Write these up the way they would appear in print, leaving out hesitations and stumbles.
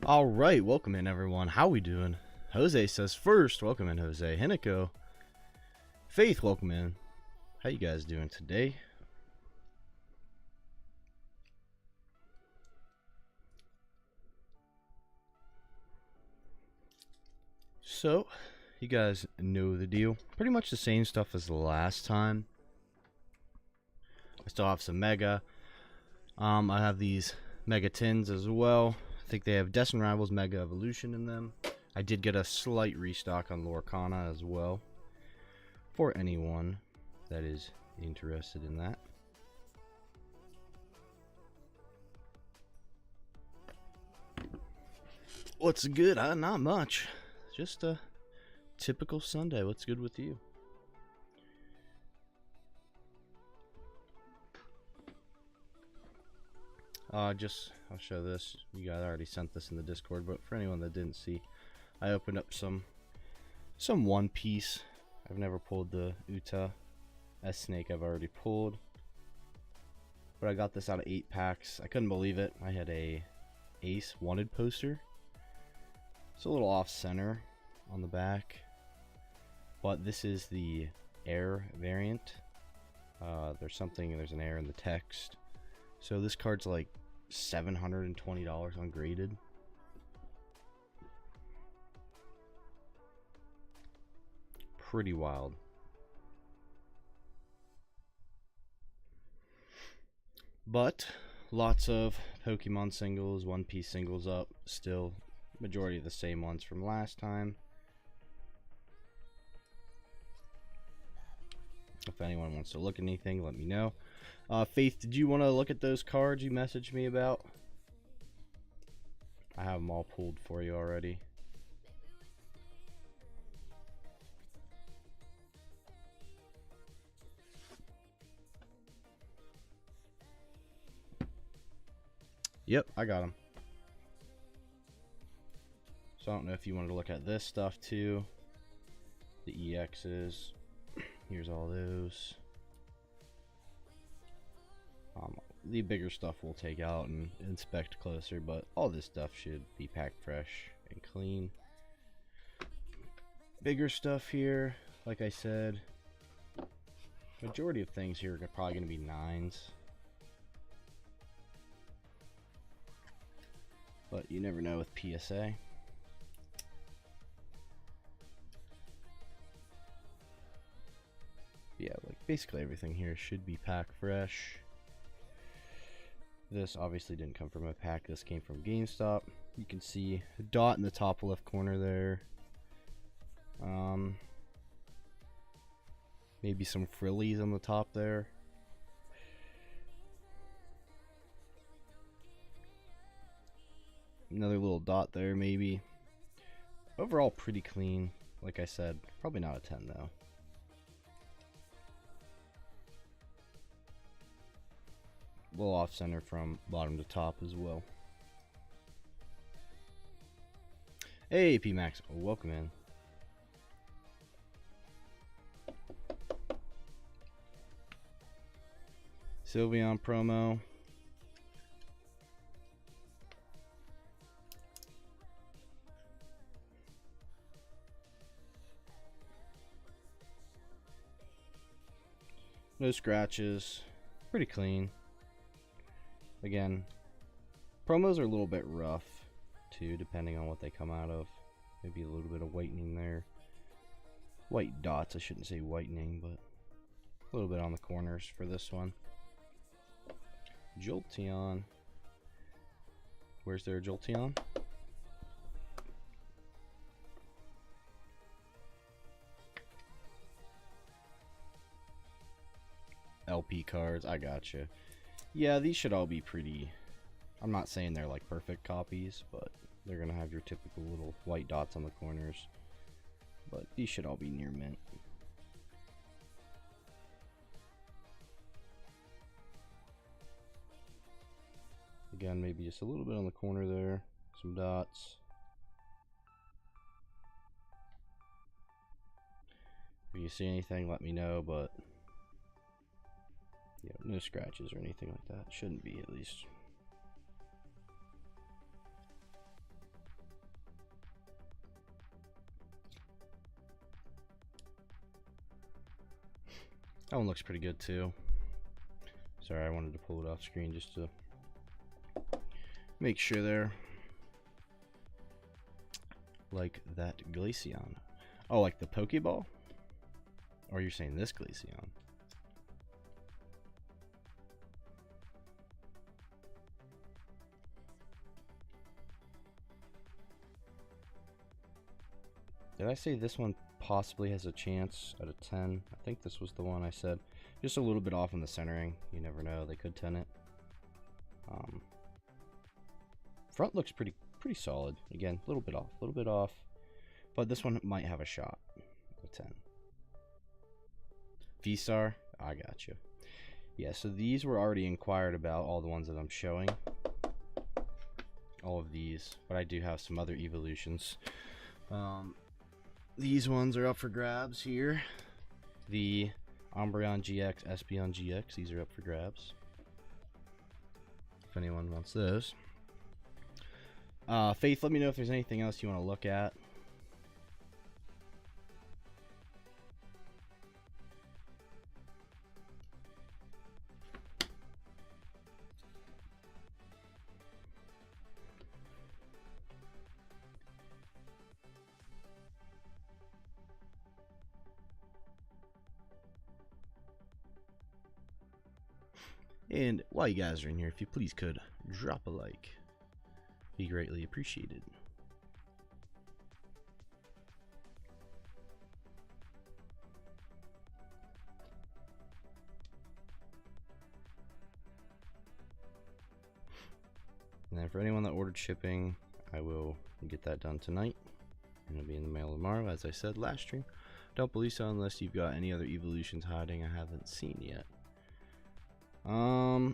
Alright, welcome in everyone. How we doing? Jose says first, welcome in Jose. Hinako. Faith, welcome in. How you guys doing today? So, you guys know the deal. Pretty much the same stuff as the last time. I still have some Mega. I have these Mega Tins as well. I think they have Destined Rivals Mega Evolution in them. I did get a slight restock on Lorcana as well. For anyone that is interested in that. What's good? Not much. Just a typical Sunday. What's good with you? I'll show this. You guys already sent this in the Discord, but for anyone that didn't see, I opened up some One Piece. I've never pulled the Uta. S-Snake I've already pulled. But I got this out of 8 packs. I couldn't believe it. I had a Ace Wanted poster. It's a little off-center on the back. But this is the air variant. There's an air in the text. So this card's like $720 ungraded. Pretty wild. But lots of Pokemon singles, One Piece singles up. Still majority of the same ones from last time. If anyone wants to look at anything, let me know. Faith, did you want to look at those cards you messaged me about? I have them all pulled for you already. Yep, I got them. So I don't know if you wanted to look at this stuff too. The EXs. Here's all those. The bigger stuff we'll take out and inspect closer, but all this stuff should be packed fresh and clean. Bigger stuff here, like I said, majority of things here are probably going to be 9s. But you never know with PSA. Yeah, like basically everything here should be packed fresh. This obviously didn't come from a pack. This came from GameStop. You can see a dot in the top left corner there. Maybe some frillies on the top there. Another little dot there maybe. Overall pretty clean. Like I said, probably not a 10 though. A little off center from bottom to top as well. Hey P Max, welcome in. Sylveon promo. No scratches. Pretty clean. Again, promos are a little bit rough too, depending on what they come out of. Maybe a little bit of whitening there. White dots, I shouldn't say whitening, but a little bit on the corners for this one. Jolteon. Where's their Jolteon? LP cards, I gotcha. Yeah, these should all be pretty. I'm not saying they're like perfect copies, but they're gonna have your typical little white dots on the corners. But these should all be near mint. Again, maybe just a little bit on the corner there, some dots. If you see anything, let me know, but yeah, no scratches or anything like that. Shouldn't be, at least. That one looks pretty good too. Sorry, I wanted to pull it off screen just to make sure there. Like that Glaceon. Oh, like the Pokeball? Or you're saying this Glaceon? Did I say this one possibly has a chance at a 10? I think this was the one I said. Just a little bit off in the centering. You never know. They could 10 it. Front looks pretty solid. Again, a little bit off. But this one might have a shot. A 10. V-Star? I got you. Yeah, so these were already inquired about, all the ones that I'm showing. All of these. But I do have some other evolutions. These ones are up for grabs here. The Umbreon GX, Espeon GX, these are up for grabs. If anyone wants those. Faith, let me know if there's anything else you want to look at. And while you guys are in here, if you please could drop a like, be greatly appreciated. And then for anyone that ordered shipping, I will get that done tonight. And it'll be in the mail tomorrow, as I said last stream. Don't believe so unless you've got any other evolutions hiding I haven't seen yet. I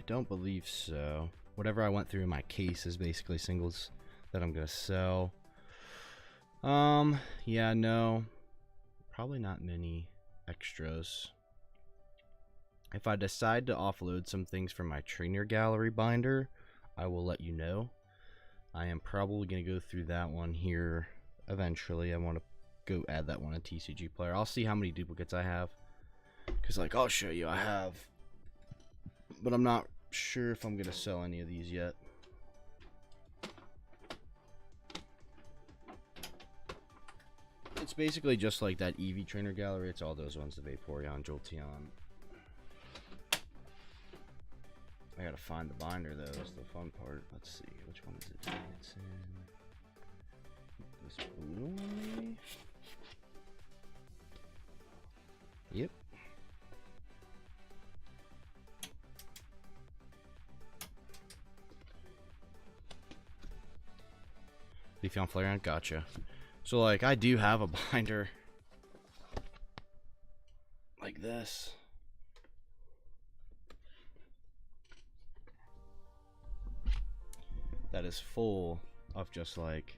don't believe so. Whatever I went through in my case is basically singles that I'm gonna sell. Yeah, no, probably not many extras. If I decide to offload some things from my trainer gallery binder, I will let you know. I am probably gonna go through that one here eventually. I want to go add that one in TCG Player. I'll see how many duplicates I have. Because, like, I'll show you I have. But I'm not sure if I'm going to sell any of these yet. It's basically just like that Eevee trainer gallery. It's all those ones, the Vaporeon, Jolteon. I gotta find the binder, though. That's the fun part. Let's see. Which one is it? It's in this blue one, maybe? Yep. Leafeon Flareon, gotcha. So, like, I do have a binder like this. That is full of just, like,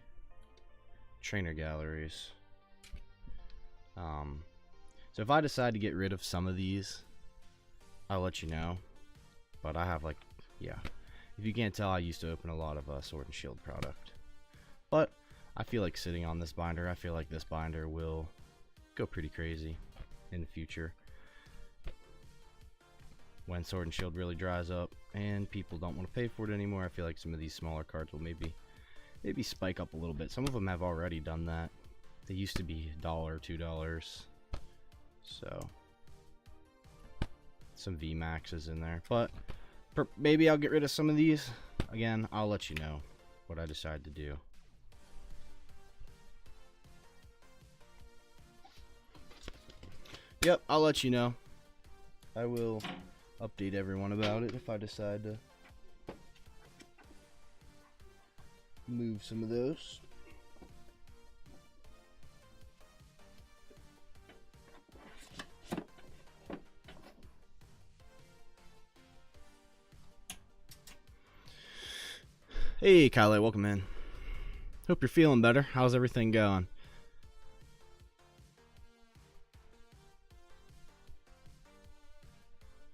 trainer galleries. So if I decide to get rid of some of these, I'll let you know. But I have, like, yeah. If you can't tell, I used to open a lot of Sword and Shield product. But I feel like sitting on this binder, I feel like this binder will go pretty crazy in the future. When Sword and Shield really dries up and people don't want to pay for it anymore, I feel like some of these smaller cards will maybe spike up a little bit. Some of them have already done that. They used to be $1, $2. So some VMAXs in there. But maybe I'll get rid of some of these. Again, I'll let you know what I decide to do. Yep, I'll let you know. I will update everyone about it if I decide to move some of those. Hey, Kyle, welcome in. Hope you're feeling better. How's everything going?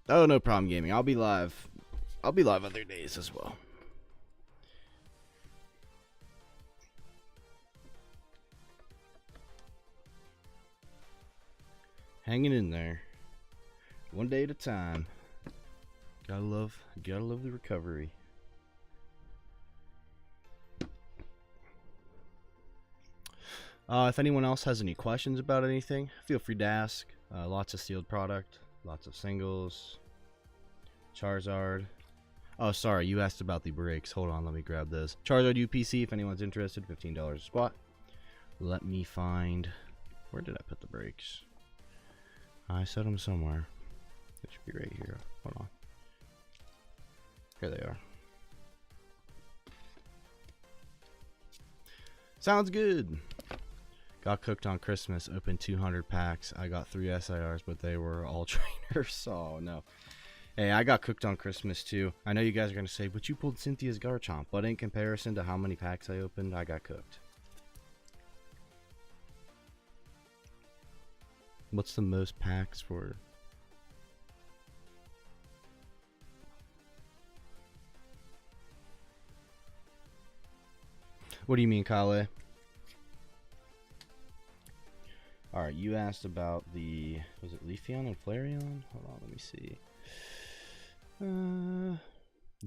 Oh, no problem, gaming. I'll be live. I'll be live other days as well. Hanging in there. One day at a time. Gotta love the recovery. If anyone else has any questions about anything, feel free to ask. Lots of sealed product, lots of singles. Charizard. Oh, sorry, you asked about the breaks. Hold on, let me grab those. Charizard UPC, if anyone's interested, $15 a spot. Let me find... Where did I put the breaks? I set them somewhere. They should be right here. Hold on. Here they are. Sounds good. Got cooked on Christmas. Opened 200 packs. I got 3 SIRs, but they were all trainers. So, no. Hey, I got cooked on Christmas too. I know you guys are going to say, but you pulled Cynthia's Garchomp. But in comparison to how many packs I opened, I got cooked. What's the most packs for... What do you mean, Kale? Alright, you asked about the... Was it Leafeon and Flareon? Hold on, let me see.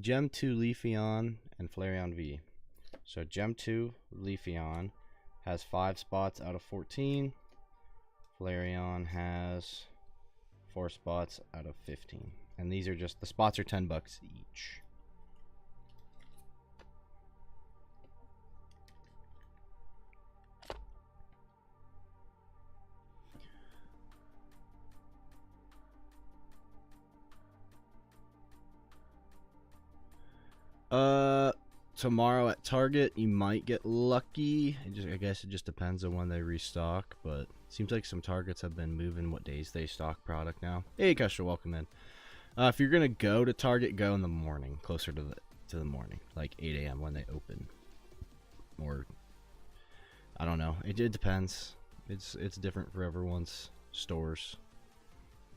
Gem 2 Leafeon and Flareon V. So Gem 2 Leafeon has 5 spots out of 14. Flareon has 4 spots out of 15. And these are just... The spots are $10 each. Tomorrow at Target, you might get lucky. I guess it just depends on when they restock, but it seems like some Targets have been moving what days they stock product now. Hey, Kesha, welcome in. If you're gonna go to Target, go in the morning, closer to the morning, like 8 a.m. when they open. Or I don't know. It depends. It's different for everyone's stores.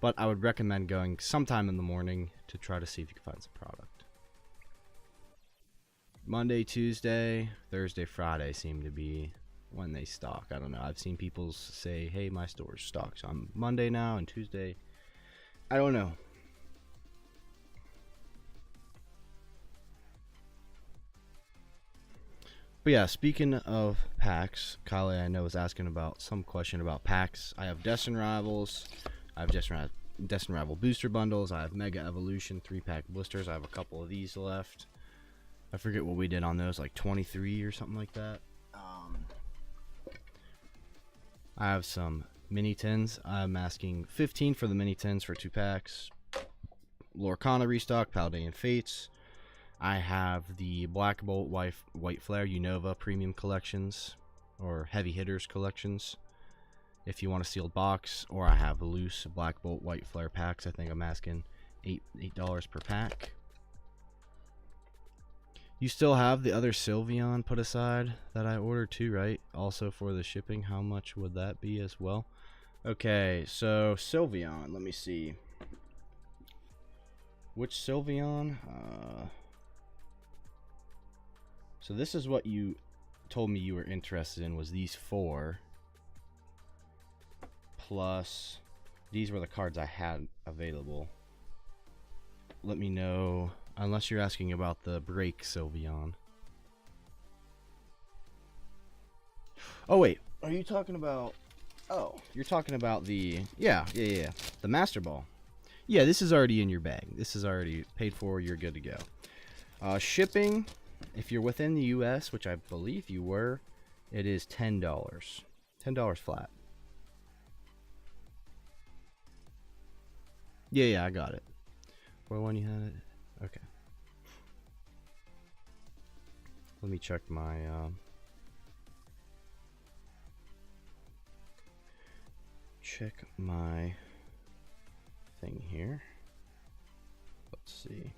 But I would recommend going sometime in the morning to try to see if you can find some product. Monday, Tuesday, Thursday, Friday seem to be when they stock. I don't know. I've seen people say, hey, my store's stocked on Monday now and Tuesday. I don't know. But yeah, speaking of packs, Kyle, I know, was asking about some question about packs. I have Destined Rivals. I have Destined Rival booster bundles. I have Mega Evolution 3-pack blisters. I have a couple of these left. I forget what we did on those, like 23 or something like that. I have some mini tins. I'm asking 15 for the mini tins for 2 packs. Lorcana restock, Paldean Fates. I have the Black Bolt White Flare Unova premium collections, or heavy hitters collections, if you want a sealed box. Or I have loose Black Bolt White Flare packs. I think I'm asking $8 per pack. You still have the other Sylveon put aside that I ordered too, right? Also for the shipping, how much would that be as well? Okay, so Sylveon, let me see. Which Sylveon? So this is what you told me you were interested in, was these 4. Plus, these were the cards I had available. Let me know, unless you're asking about the break Sylveon. Oh wait, are you talking about... Oh, you're talking about the... Yeah, the Master Ball. Yeah, this is already in your bag. This is already paid for. You're good to go. Shipping, if you're within the US, which I believe you were, it is $10. $10 flat. Yeah, I got it. Where one you had it? Okay. Let me check my thing here. Let's see.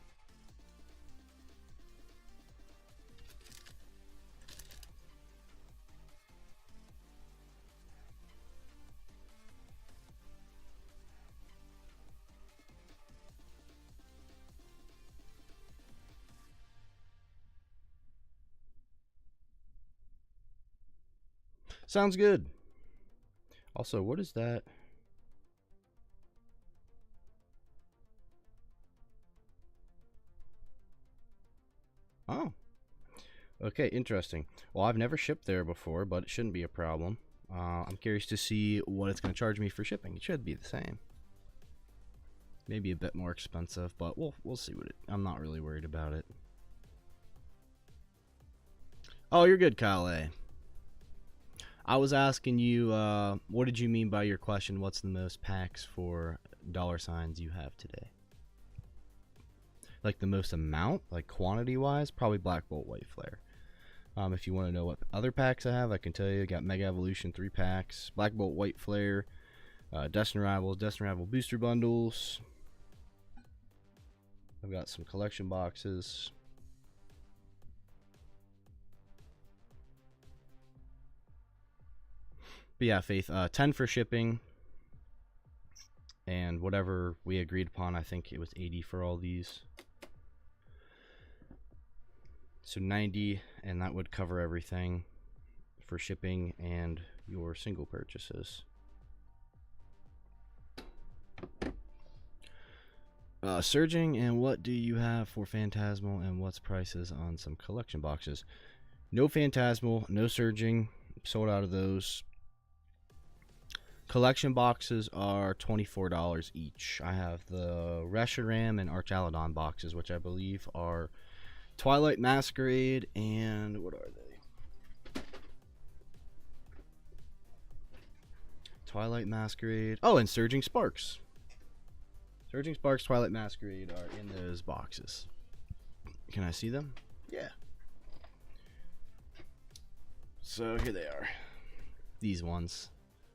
Sounds good. Also, what is that? Oh. Okay, interesting. Well, I've never shipped there before, but it shouldn't be a problem. I'm curious to see what it's going to charge me for shipping. It should be the same. Maybe a bit more expensive, but we'll see what it. I'm not really worried about it. Oh, you're good, Kyle A. I was asking you, what did you mean by your question? What's the most packs for $ you have today? Like the most amount, like quantity-wise, probably Black Bolt White Flare. If you want to know what other packs I have, I can tell you. I got Mega Evolution 3 packs, Black Bolt White Flare, Destined Rivals, Destined Rival booster bundles. I've got some collection boxes. But yeah, Faith, 10 for shipping. And whatever we agreed upon, I think it was 80 for all these. So 90, and that would cover everything for shipping and your single purchases. Surging, and what do you have for Phantasmal, and what's prices on some collection boxes? No Phantasmal, no Surging, sold out of those. Collection boxes are $24 each. I have the Reshiram and Archaludon boxes, which I believe are Twilight Masquerade, and what are they? Twilight Masquerade. Oh, and Surging Sparks. Surging Sparks, Twilight Masquerade are in those boxes. Can I see them? Yeah. So here they are. These ones.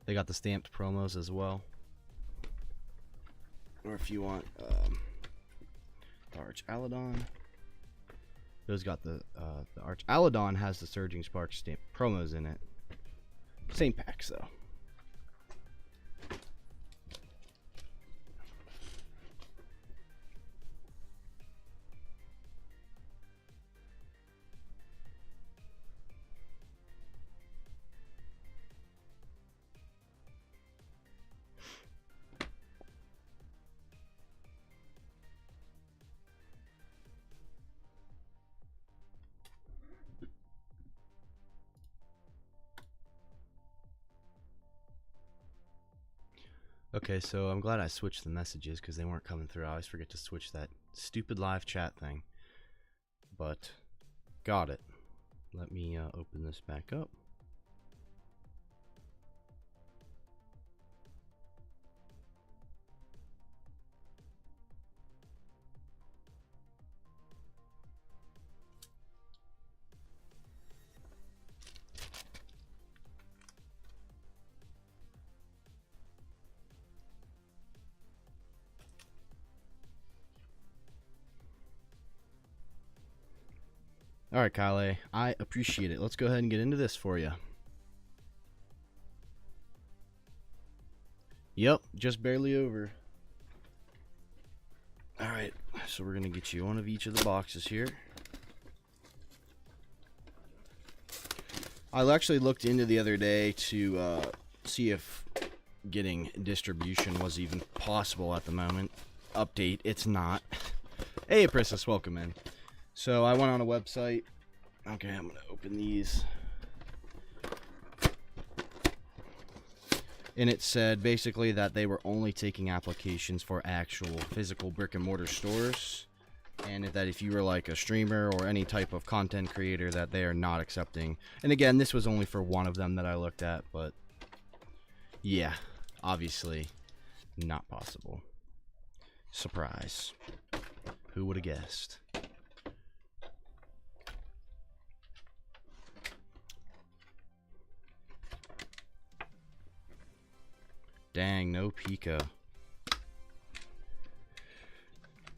They got the stamped promos as well. Or if you want Archaludon. Those got the Archaludon has the Surging Sparks stamped promos in it. Same packs though. Okay, so I'm glad I switched the messages because they weren't coming through. I always forget to switch that stupid live chat thing. But, got it. Let me open this back up. Alright, Kyle, I appreciate it. Let's go ahead and get into this for you. Yep, just barely over. Alright, so we're going to get you one of each of the boxes here. I actually looked into the other day to see if getting distribution was even possible at the moment. Update, it's not. Hey, Princess, welcome in. So I went on a website. Okay, I'm going to open these. And it said basically that they were only taking applications for actual physical brick and mortar stores. And that if you were like a streamer or any type of content creator, that they are not accepting. And again, this was only for one of them that I looked at. But yeah, obviously not possible. Surprise. Who would have guessed? Dang, no Pika.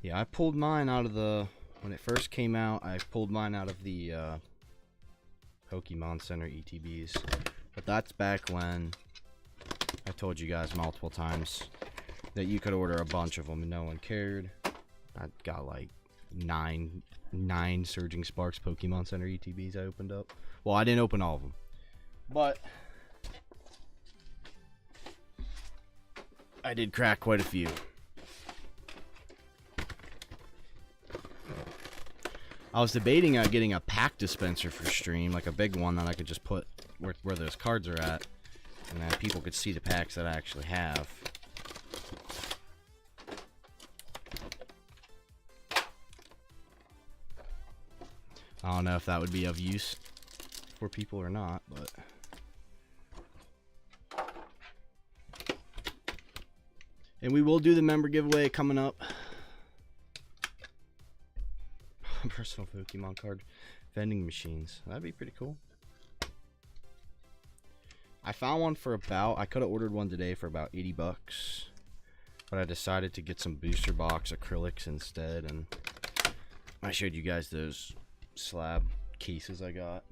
Yeah, I pulled mine out of the... When it first came out, I pulled mine out of the Pokemon Center ETBs. But that's back when I told you guys multiple times that you could order a bunch of them and no one cared. I got like nine Surging Sparks Pokemon Center ETBs I opened up. Well, I didn't open all of them. But I did crack quite a few. I was debating getting a pack dispenser for stream, like a big one that I could just put where those cards are at, and then people could see the packs that I actually have. I don't know if that would be of use for people or not, but and we will do the member giveaway coming up. Personal Pokemon card vending machines. That'd be pretty cool. I found one for about, I could have ordered one today for about 80 bucks, but I decided to get some booster box acrylics instead, and I showed you guys those slab cases I got.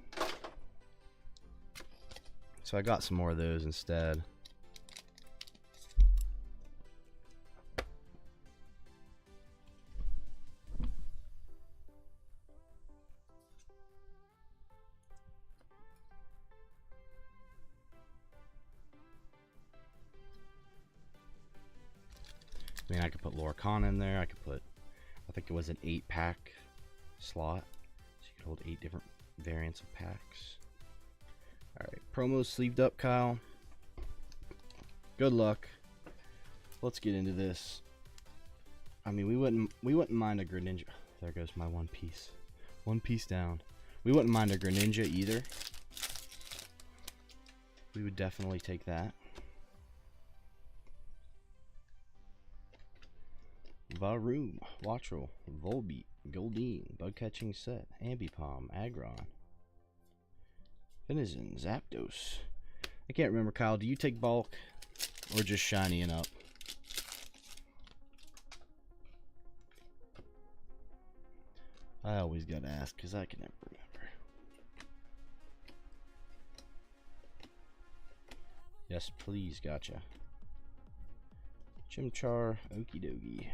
So I got some more of those instead. I mean, I could put Lorcan in there. I could put, I think it was an 8-pack slot, so you could hold 8 different variants of packs. Alright, promos sleeved up, Kyle. Good luck. Let's get into this. I mean, we wouldn't mind a Greninja. There goes my one piece. One piece down. We wouldn't mind a Greninja either. We would definitely take that. Varoom, Wattrel, Volbeat, Goldeen, Bug Catching Set, Ambipom, Aggron, Finizen, Zapdos. I can't remember, Kyle. Do you take bulk or just shiny and up? I always gotta ask because I can never remember. Yes, please. Gotcha. Chimchar, Okie dokie.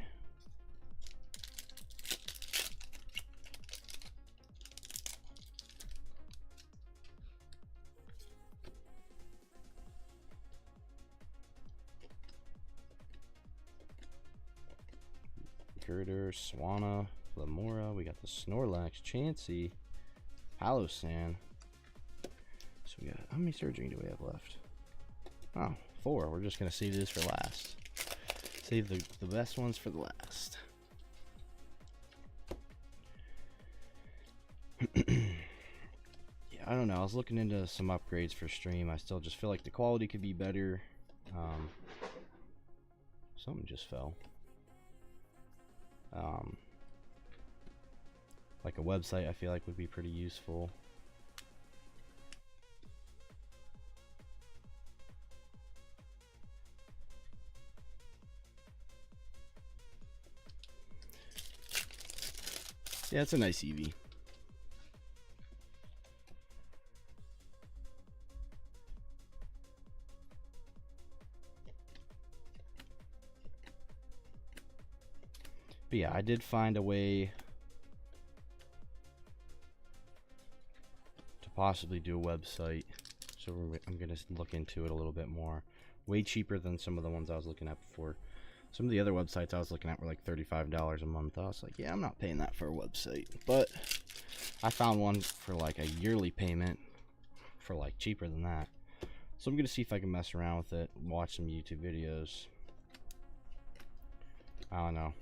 Girder, Swanna, Lamora. We got the Snorlax, Chansey, Palosan. So we got, how many Surging do we have left? Oh, 4. We're just gonna save this for last. Save the best ones for the last. Yeah, I don't know. I was looking into some upgrades for stream. I still just feel like the quality could be better. Something just fell. Like a website I feel like would be pretty useful. Yeah, it's a nice Eevee. But yeah, I did find a way to possibly do a website, so I'm gonna look into it a little bit more. Way cheaper than some of the ones I was looking at before. Some of the other websites I was looking at were like $35 a month. I was like, yeah, I'm not paying that for a website. But I found one for like a yearly payment for like cheaper than that. So I'm gonna see if I can mess around with it, watch some YouTube videos. I don't know.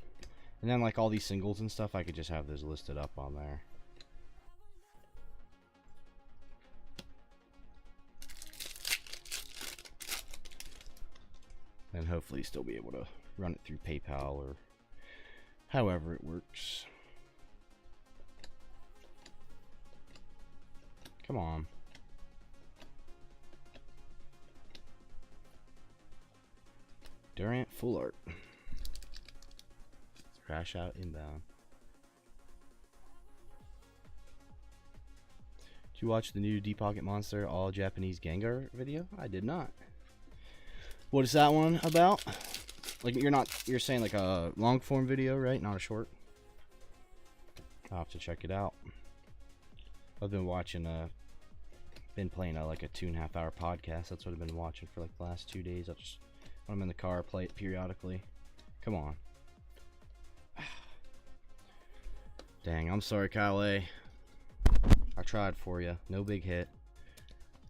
And then like all these singles and stuff, I could just have those listed up on there. And hopefully still be able to run it through PayPal or however it works. Come on. Durant full art. Crash out inbound. Did you watch the new Deep Pocket Monster all Japanese Gengar video? I did not. What is that one about? Like you're saying like a long form video, right? Not a short. I'll have to check it out. I've been watching been playing like a 2.5 hour podcast. That's what I've been watching for like the last 2 days. When I'm in the car, play it periodically. Come on. Dang, I'm sorry, Kyle A. I tried for you. No big hit.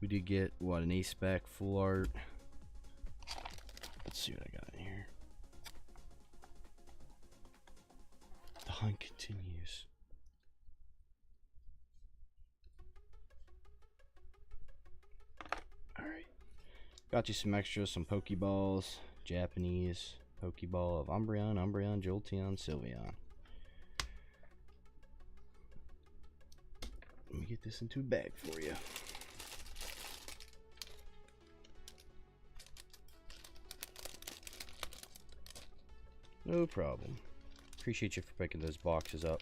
We did get, what, an A-spec full art. Let's see what I got in here. The hunt continues. Alright. Got you some extras, some Pokeballs. Japanese Pokeball of Umbreon, Jolteon, Sylveon. Let me get this into a bag for you. No problem. Appreciate you for picking those boxes up.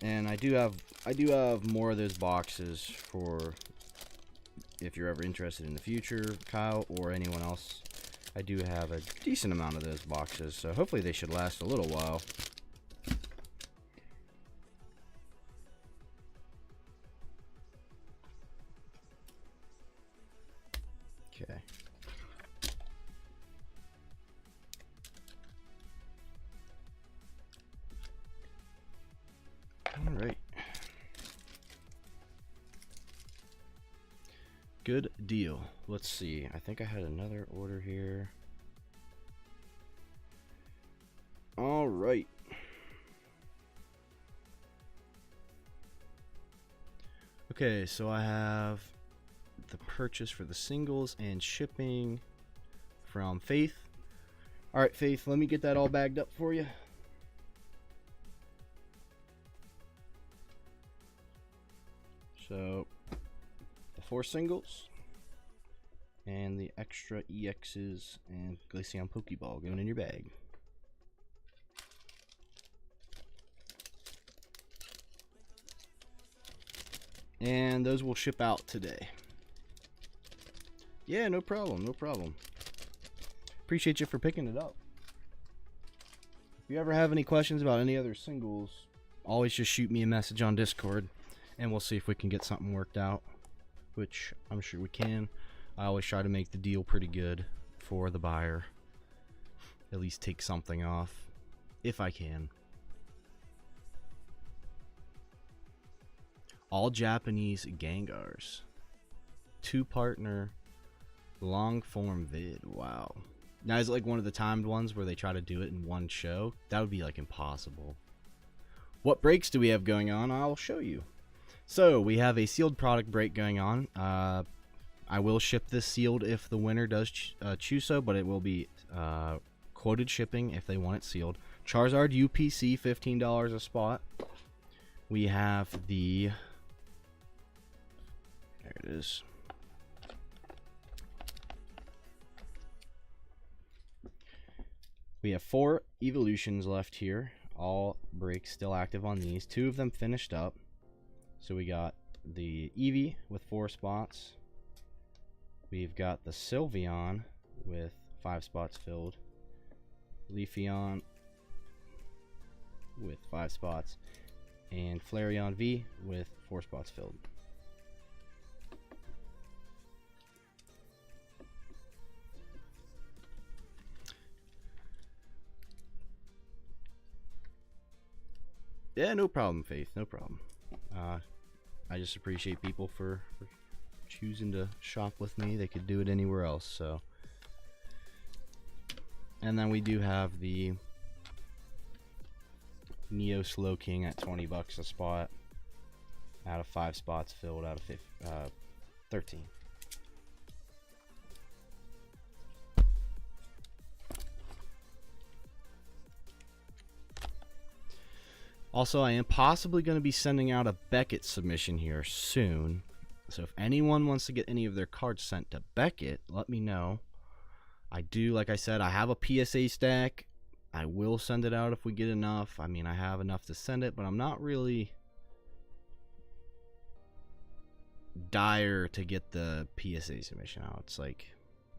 And I do have more of those boxes for if you're ever interested in the future, Kyle, or anyone else. I do have a decent amount of those boxes, so hopefully they should last a little while. Okay. All right. Good deal. Let's see. I think I had another order here. All right. Okay, so I have the purchase for the singles and shipping from Faith. All right, Faith, let me get that all bagged up for you. So, the 4 singles and the extra EXs and Glaceon Pokeball going in your bag. And those will ship out today. Yeah, no problem, no problem. Appreciate you for picking it up. If you ever have any questions about any other singles, always just shoot me a message on Discord, and we'll see if we can get something worked out, which I'm sure we can. I always try to make the deal pretty good for the buyer. At least take something off, if I can. All Japanese Gengars. 2-partner long form vid. Wow. Now, is it like one of the timed ones where they try to do it in one show? That would be like impossible. What breaks do we have going on? I'll show you. So we have a sealed product break going on. I will ship this sealed if the winner does choose so, but it will be quoted shipping if they want it sealed. Charizard UPC, $15 a spot. We have the... There it is. We have 4 evolutions left here. All breaks still active on these. 2 of them finished up. So we got the Eevee with 4 spots. We've got the Sylveon with 5 spots filled. Leafeon with 5 spots. And Flareon V with 4 spots filled. Yeah, no problem, Faith. No problem. I just appreciate people for choosing to shop with me. They could do it anywhere else. So, and then we do have the Neo Slowking at $20 a spot, out of 5 spots filled, out of 13. Also, I am possibly going to be sending out a Beckett submission here soon. So if anyone wants to get any of their cards sent to Beckett, let me know. I do, like I said, I have a PSA stack. I will send it out if we get enough. I mean, I have enough to send it, but I'm not really dire to get the PSA submission out. It's like,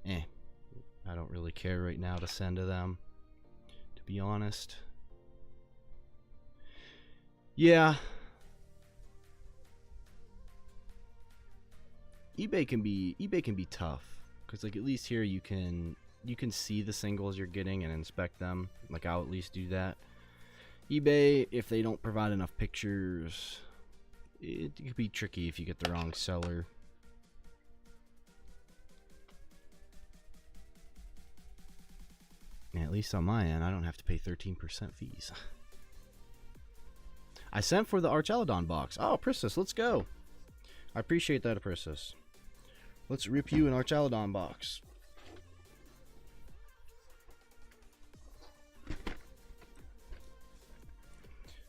I don't really care right now to send to them, to be honest. Yeah, eBay can be tough, because like at least here you can see the singles you're getting and inspect them. Like I'll at least do that. eBay, if they don't provide enough pictures, it could be tricky if you get the wrong seller. And at least on my end, I don't have to pay 13% fees. I sent for the Archaludon box. Oh, Priscus, let's go. I appreciate that, Priscus. Let's rip you an Archaludon box.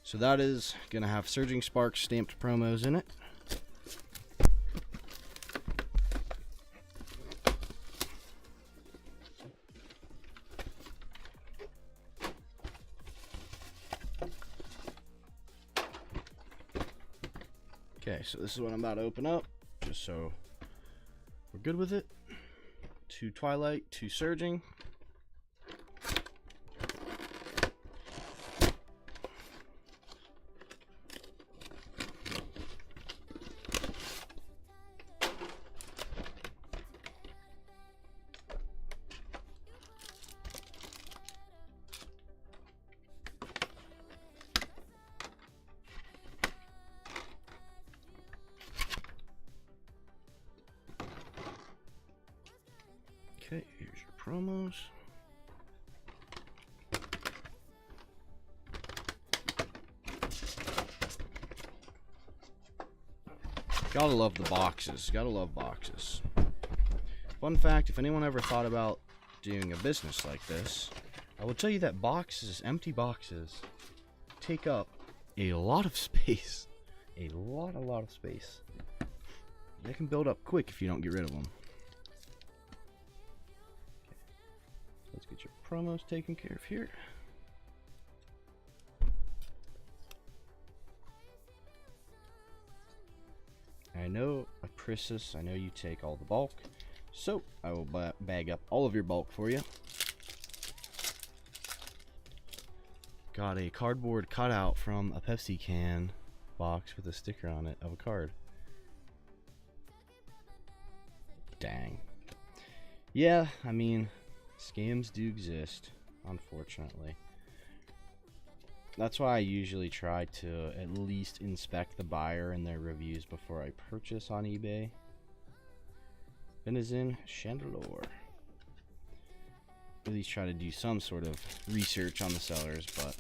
So that is going to have Surging Spark stamped promos in it. Okay, so this is what I'm about to open up, just so we're good with it. 2 Twilight, 2 Surging. Okay, here's your promos. Gotta love the boxes. Gotta love boxes. Fun fact, if anyone ever thought about doing a business like this, I will tell you that boxes, empty boxes, take up a lot of space. A lot of space. They can build up quick if you don't get rid of them. Let's get your promos taken care of here. I know, Priscus, I know you take all the bulk, so I will bag up all of your bulk for you. Got a cardboard cutout from a Pepsi can box with a sticker on it of a card. Dang. Yeah, I mean, scams do exist, unfortunately. That's why I usually try to at least inspect the buyer and their reviews before I purchase on eBay. Venison Chandelure. At least try to do some sort of research on the sellers, but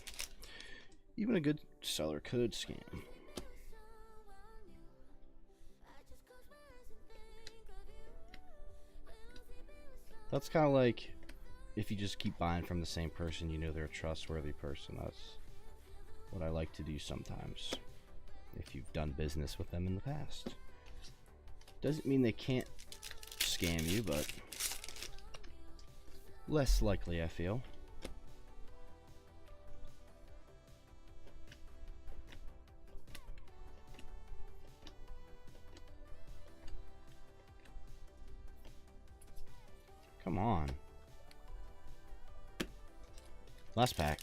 even a good seller could scam. That's kind of like if you just keep buying from the same person, you know they're a trustworthy person. That's what I like to do sometimes, if you've done business with them in the past. Doesn't mean they can't scam you, but less likely, I feel. Come on. Last pack.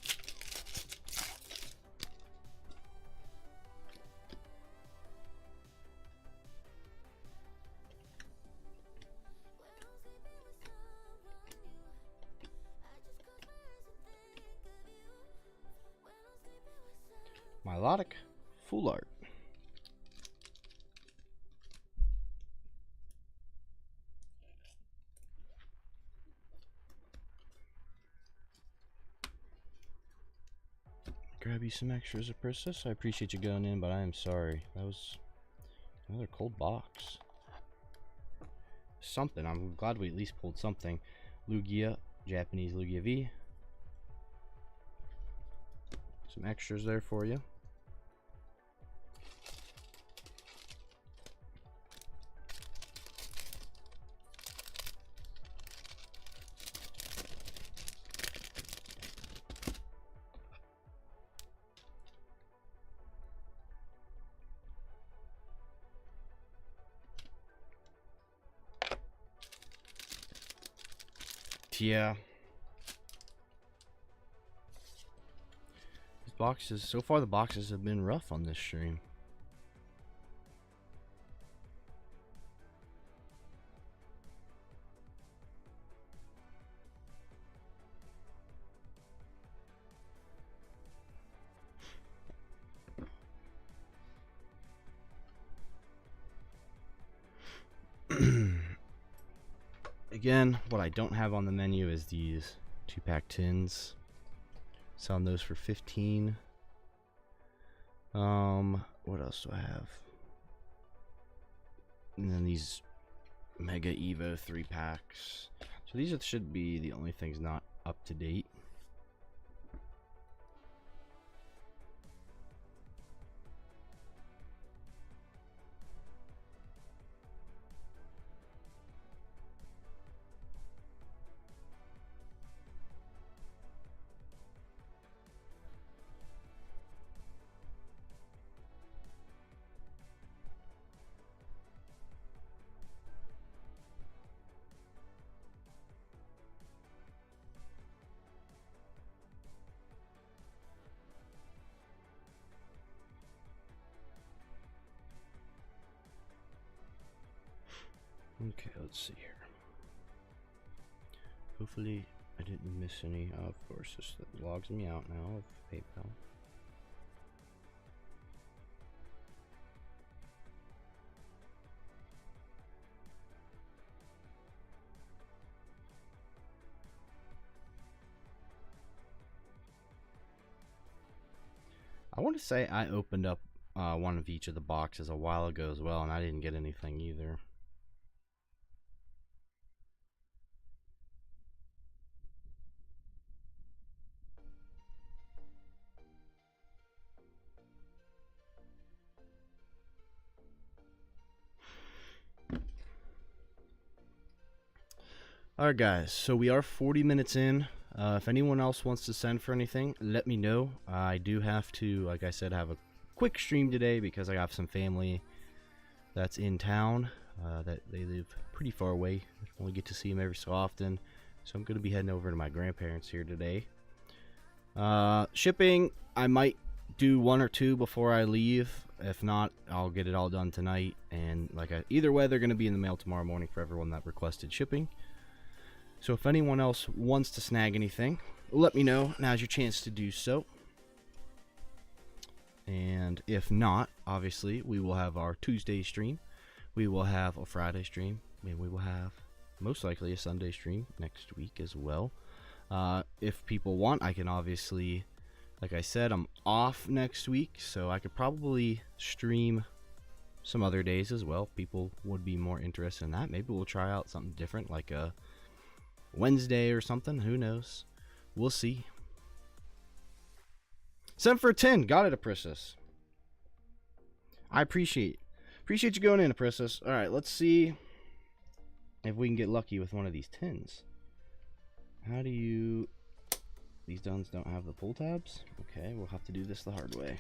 Melodic Full Art. Grab you some extras of Priscus. I appreciate you going in, but I am sorry. That was another cold box. Something. I'm glad we at least pulled something. Lugia, Japanese Lugia V. Some extras there for you. Yeah. These boxes, so far the boxes have been rough on this stream. Again, what I don't have on the menu is these 2-pack tins. Selling those for 15. What else do I have? And then these Mega Evo 3-packs. So these should be the only things not up to date. Okay, let's see here. Hopefully I didn't miss any. Oh, of course, this logs me out now of PayPal. I want to say I opened up one of each of the boxes a while ago as well, and I didn't get anything either. Alright guys, so we are 40 minutes in. If anyone else wants to send for anything, let me know. I do have to, like I said, have a quick stream today because I have some family that's in town. That they live pretty far away. I only get to see them every so often. So I'm going to be heading over to my grandparents here today. Shipping, I might do 1 or 2 before I leave. If not, I'll get it all done tonight. And either way, they're going to be in the mail tomorrow morning for everyone that requested shipping. So if anyone else wants to snag anything, let me know. Now's your chance to do so. And if not, obviously, we will have our Tuesday stream. We will have a Friday stream. And we will have, most likely, a Sunday stream next week as well. If people want, I can obviously, like I said, I'm off next week. So I could probably stream some other days as well. People would be more interested in that. Maybe we'll try out something different, like a Wednesday or something. Who knows? We'll see. Send for 10. Got it, Aprissus. I appreciate you going in, Aprissus. All right, let's see if we can get lucky with one of these tins. How do you... These duns don't have the pull tabs? Okay, we'll have to do this the hard way.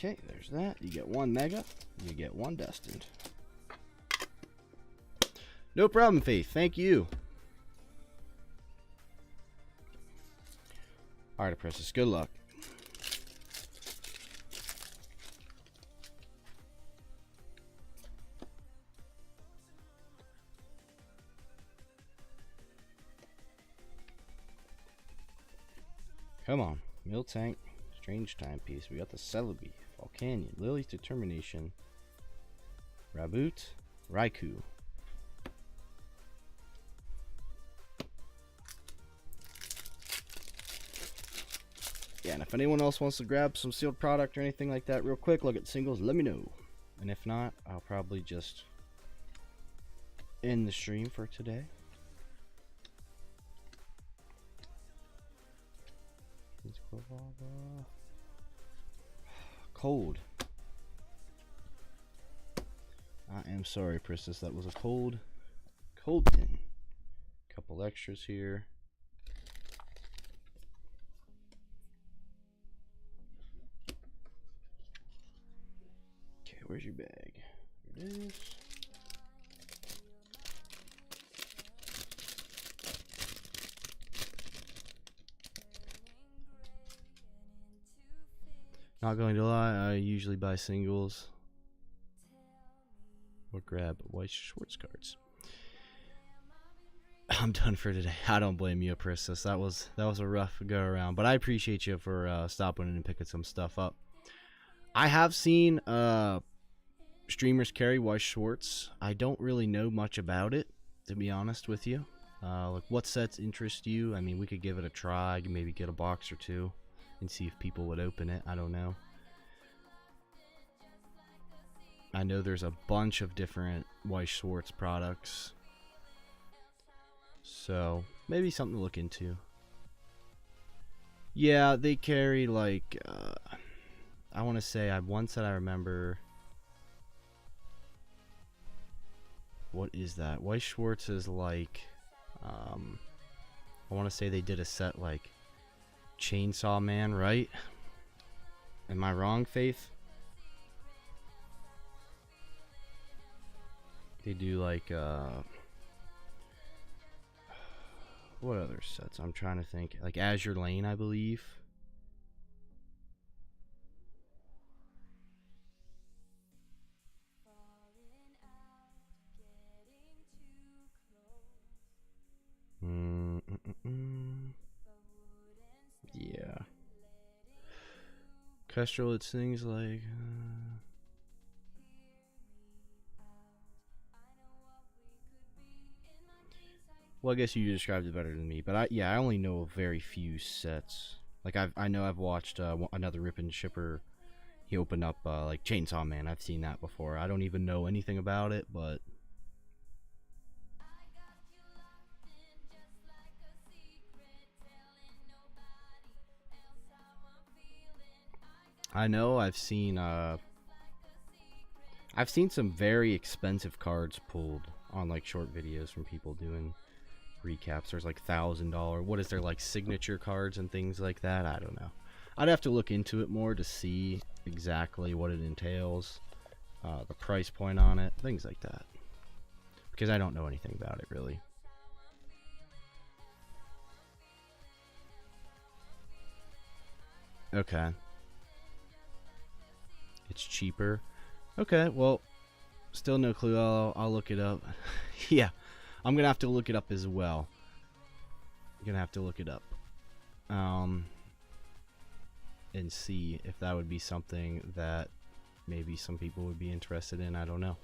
Okay, there's that. You get 1 Mega. You get 1 Destined. No problem, Faith. Thank you. Alright, Aprissus. Good luck. Come on. Miltank. Strange Timepiece. We got the Celebi. Volcanion, Lily's Determination, Raboot, Raikou. Yeah, and if anyone else wants to grab some sealed product or anything like that real quick, look at singles, let me know. And if not, I'll probably just end the stream for today. Cold. I am sorry, Princess. That was a cold tin. Couple extras here. Okay, where's your bag? Here it is. Not going to lie, I usually buy singles or grab white Schwartz cards. I'm done for today. I don't blame you, Princess. That was a rough go around, but I appreciate you for stopping in and picking some stuff up. I have seen streamers carry Weiss Schwartz. I don't really know much about it, to be honest with you. Like, what sets interest you? I mean, we could give it a try, maybe get a box or two and see if people would open it. I don't know. I know there's a bunch of different Weiss Schwartz products, so maybe something to look into. Yeah, they carry, like, I want to say, one set I remember. What is that? Weiss Schwartz is like, I want to say they did a set like Chainsaw Man, right? Am I wrong, Faith? They do like, what other sets? I'm trying to think. Like Azure Lane, I believe. Yeah. Kestrel, it sings like... Well, I guess you described it better than me, but I only know very few sets. Like I know I've watched another Rip and Shipper. He opened up like Chainsaw Man. I've seen that before. I don't even know anything about it, but I know I've seen some very expensive cards pulled on like short videos from people doing recaps. There's like $1,000. What is there, like signature cards and things like that? I don't know. I'd have to look into it more to see exactly what it entails, the price point on it, things like that, because I don't know anything about it really. Okay. It's cheaper. Okay, well, still no clue. I'll look it up. Yeah, I'm gonna have to look it up as well. I'm gonna have to look it up. And see if that would be something that maybe some people would be interested in. I don't know.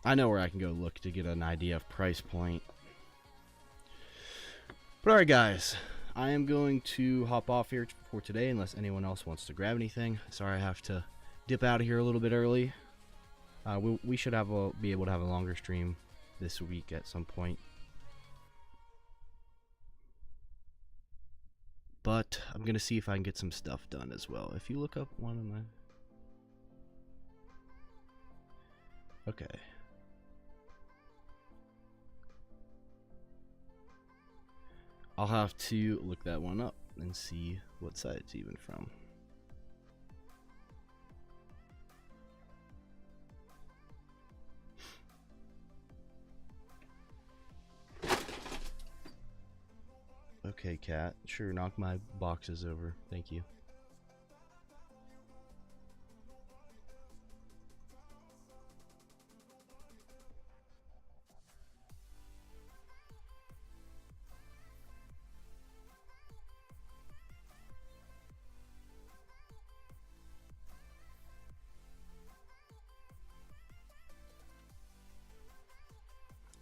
I know where I can go look to get an idea of price point. But alright guys, I am going to hop off here for today unless anyone else wants to grab anything. Sorry I have to dip out of here a little bit early. We should be able to have a longer stream this week at some point. But I'm going to see if I can get some stuff done as well. If you look up one of my... Okay. I'll have to look that one up and see what site it's even from. Okay, cat. Sure, knock my boxes over. Thank you.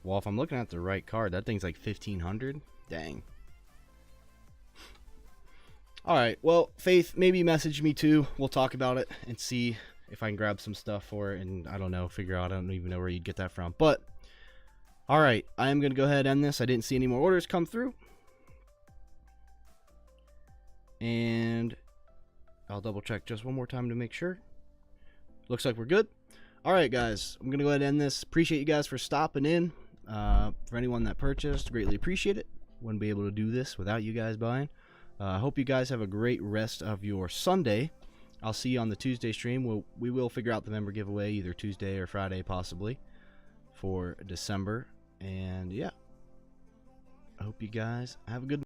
Well, if I'm looking at the right card, that thing's like 1,500. Dang. Alright, well, Faith, maybe message me too. We'll talk about it and see if I can grab some stuff for it. And I don't know, figure out, I don't even know where you'd get that from. But, alright, I am going to go ahead and end this. I didn't see any more orders come through. And I'll double check just one more time to make sure. Looks like we're good. Alright, guys, I'm going to go ahead and end this. Appreciate you guys for stopping in. For anyone that purchased, greatly appreciate it. Wouldn't be able to do this without you guys buying. I hope you guys have a great rest of your Sunday. I'll see you on the Tuesday stream. We will figure out the member giveaway either Tuesday or Friday possibly for December. And yeah, I hope you guys have a good